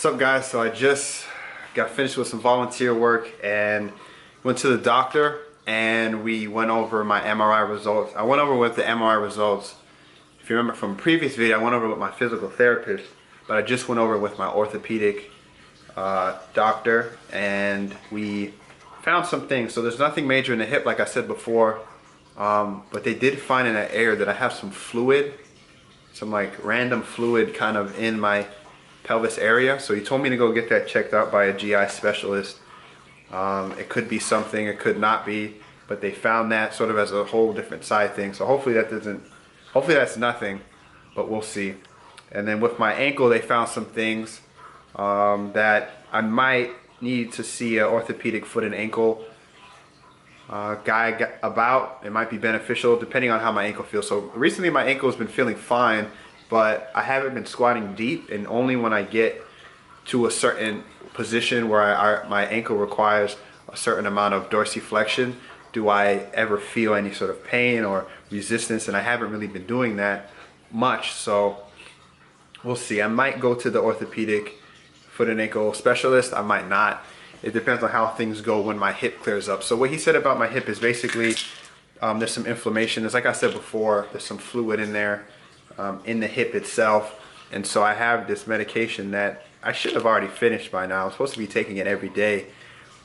What's up, guys? So I just got finished with some volunteer work and went to the doctor, and we went over my MRI results. I went over with the MRI results. If you remember from a previous video, I went over with my physical therapist, but I just went over with my orthopedic doctor, and we found some things. So there's nothing major in the hip, like I said before, but they did find in that area that I have some fluid, some like random fluid kind of in my pelvis area. So he told me to go get that checked out by a GI specialist. It could be something, it could not be, but they found that sort of as a whole different side thing. So hopefully that's nothing, but we'll see. And then with my ankle, they found some things that I might need to see an orthopedic foot and ankle guy about. It might be beneficial depending on how my ankle feels. So recently my ankle has been feeling fine, but I haven't been squatting deep, and only when I get to a certain position where my ankle requires a certain amount of dorsiflexion do I ever feel any sort of pain or resistance, and I haven't really been doing that much. So we'll see. I might go to the orthopedic foot and ankle specialist. I might not. It depends on how things go when my hip clears up. So what he said about my hip is basically there's some inflammation. It's like I said before, there's some fluid in there in the hip itself. And so I have this medication that I should have already finished by now. I'm supposed to be taking it every day.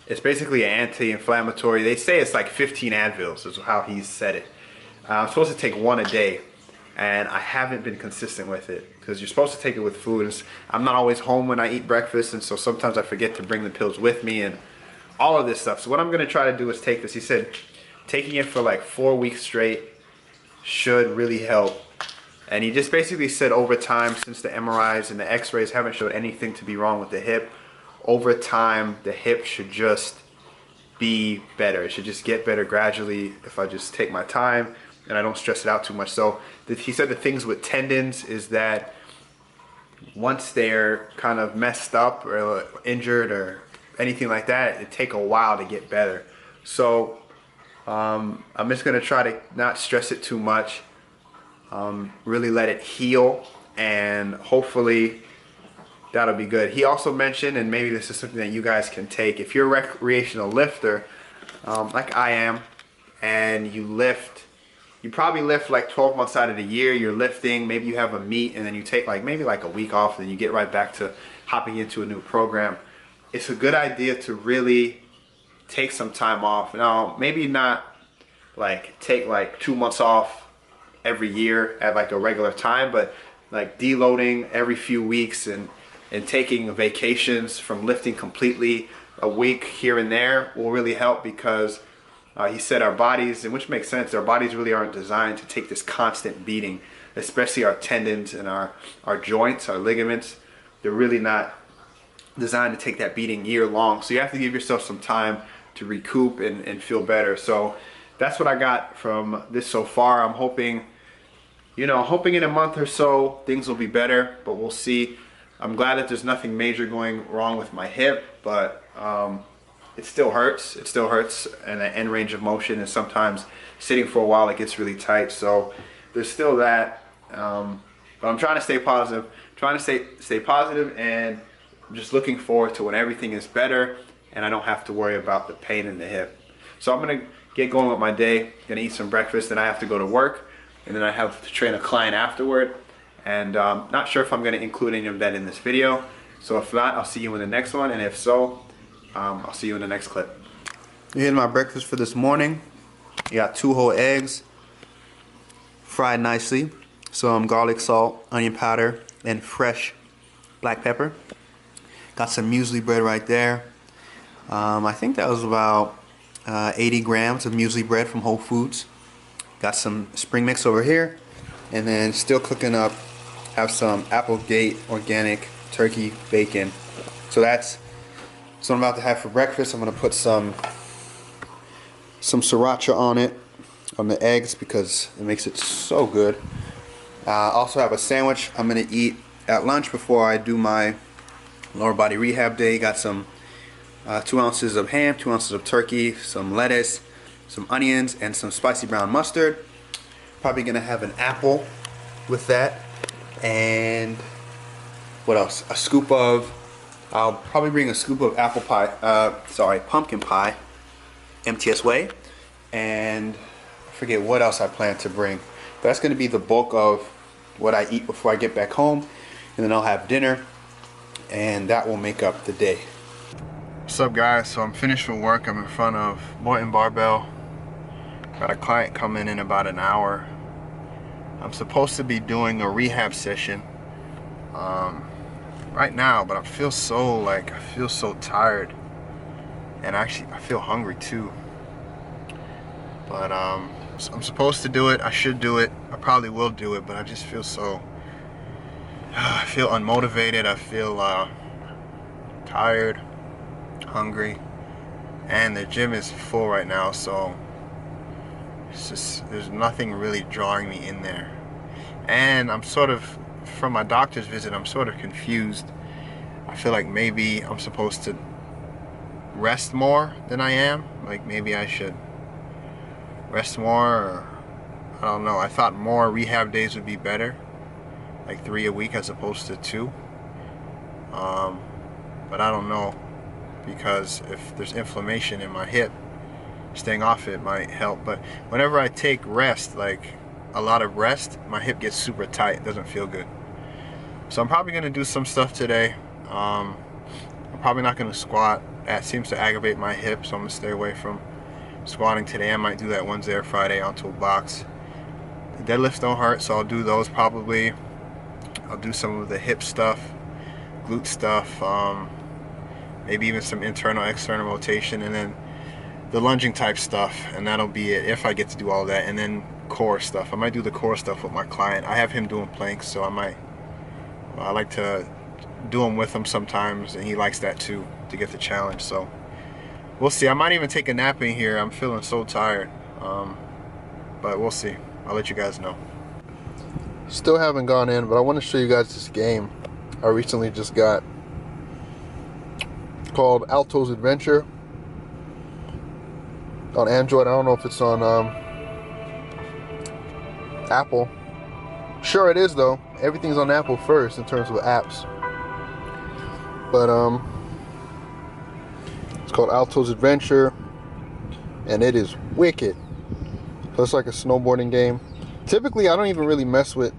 It's basically an anti-inflammatory. They say it's like 15 Advils is how he said it. I'm supposed to take one a day, and I haven't been consistent with it because you're supposed to take it with food. I'm not always home when I eat breakfast, and so sometimes I forget to bring the pills with me and all of this stuff. So what I'm going to try to do is take this. He said taking it for like 4 weeks straight should really help. And he just basically said over time, since the MRIs and the x-rays haven't showed anything to be wrong with the hip, over time the hip should just be better. It should just get better gradually if I just take my time and I don't stress it out too much. So he said the things with tendons is that once they're kind of messed up or injured or anything like that, it take a while to get better. So I'm just going to try to not stress it too much. Really let it heal, and hopefully that'll be good. He also mentioned, and maybe this is something that you guys can take, if you're a recreational lifter like I am, and you probably lift like 12 months out of the year, you're lifting, maybe you have a meet, and then you take maybe a week off, and then you get right back to hopping into a new program. It's a good idea to really take some time off. Now, maybe not take 2 months off every year at a regular time, but deloading every few weeks and taking vacations from lifting completely a week here and there will really help, because he said our bodies, and which makes sense, our bodies really aren't designed to take this constant beating, especially our tendons and our joints, our ligaments. They're really not designed to take that beating year long. So you have to give yourself some time to recoup and feel better. So that's what I got from this so far. I'm hoping in a month or so things will be better, but we'll see. I'm glad that there's nothing major going wrong with my hip, but it still hurts. It still hurts in the end range of motion, and sometimes sitting for a while it gets really tight. So there's still that, but I'm trying to stay positive. Stay positive, and I'm just looking forward to when everything is better and I don't have to worry about the pain in the hip. So I'm gonna get going with my day. Gonna eat some breakfast, then I have to go to work, and then I have to train a client afterward. And not sure if I'm going to include any of that in this video. So if not, I'll see you in the next one. And if so, I'll see you in the next clip. Here's my breakfast for this morning. You got 2 whole eggs, fried nicely. Some garlic salt, onion powder, and fresh black pepper. Got some muesli bread right there. I think that was about 80 grams of muesli bread from Whole Foods. Got some spring mix over here. And then still cooking up, have some Applegate organic turkey bacon. So that's what I'm about to have for breakfast. I'm gonna put some sriracha on it, on the eggs, because it makes it so good. Also have a sandwich I'm gonna eat at lunch before I do my lower body rehab day. Got some 2 ounces of ham, 2 ounces of turkey, some lettuce, some onions, and some spicy brown mustard. Probably gonna have an apple with that, and what else? A scoop of I'll probably bring a scoop of pumpkin pie, MTS way, and I forget what else I plan to bring. But that's going to be the bulk of what I eat before I get back home, and then I'll have dinner, and that will make up the day. What's up, guys? So I'm finished with work. I'm in front of Boynton Barbell. Got a client coming in about an hour. I'm supposed to be doing a rehab session right now, but I feel so tired, and actually I feel hungry too. But I'm supposed to do it. I should do it. I probably will do it, but I just feel I feel unmotivated. I feel tired, hungry, and the gym is full right now, so it's just, there's nothing really drawing me in there. And I'm sort of, from my doctor's visit, I'm sort of confused. I feel like maybe I'm supposed to rest more than I am. Like maybe I should rest more, or I don't know. I thought more rehab days would be better, like 3 a week as opposed to 2. But I don't know, because if there's inflammation in my hip, staying off it might help. But whenever I take rest, like a lot of rest, my hip gets super tight. It doesn't feel good. So I'm probably gonna do some stuff today. I'm probably not gonna squat. That seems to aggravate my hip, so I'm gonna stay away from squatting today. I might do that Wednesday or Friday onto a box. The deadlifts don't hurt, so I'll do those probably. I'll do some of the hip stuff, glute stuff, maybe even some internal, external rotation, and then the lunging type stuff, and that'll be it if I get to do all that. And then core stuff. I might do the core stuff with my client. I have him doing planks, so I like to do them with him sometimes, and he likes that too, to get the challenge. So we'll see. I might even take a nap in here. I'm feeling so tired, but we'll see. I'll let you guys know. Still haven't gone in, but I want to show you guys this game I recently just got. It's called Alto's Adventure on Android. I don't know if it's on Apple. Sure it is though. Everything's on Apple first in terms of apps. But it's called Alto's Adventure, and it is wicked. So it's like a snowboarding game. Typically I don't even really mess with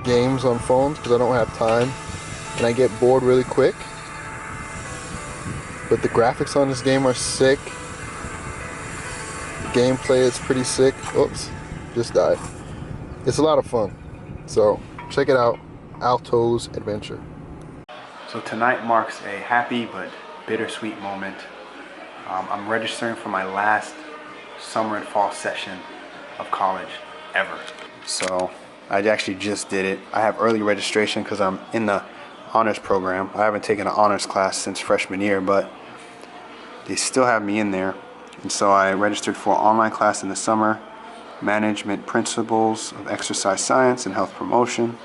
games on phones because I don't have time and I get bored really quick. But the graphics on this game are sick. The gameplay is pretty sick. Oops, just died. It's a lot of fun. So check it out, Alto's Adventure. So tonight marks a happy but bittersweet moment. I'm registering for my last summer and fall session of college ever. So I actually just did it. I have early registration because I'm in the honors program. I haven't taken an honors class since freshman year, but they still have me in there. And so I registered for an online class in the summer, Management Principles of Exercise Science and Health Promotion.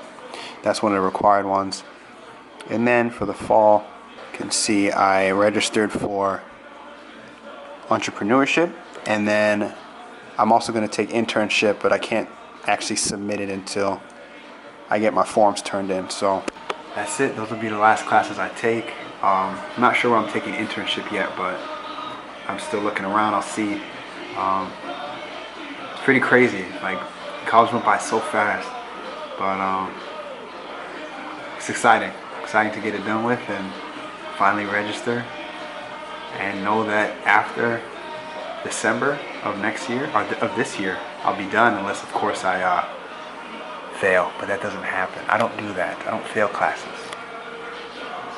That's one of the required ones. And then for the fall, you can see I registered for entrepreneurship, and then I'm also going to take internship, but I can't actually submit it until I get my forms turned in. So that's it. Those will be the last classes I take. I'm not sure where I'm taking internship yet, but I'm still looking around. I'll see. It's pretty crazy. Like, college went by so fast, but it's exciting. Exciting to get it done with and finally register, and know that after December of next year, or of this year, I'll be done, unless of course I fail, but that doesn't happen. I don't do that. I don't fail classes.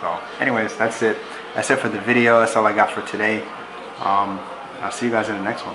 So anyways, that's it. That's it for the video. That's all I got for today. I'll see you guys in the next one.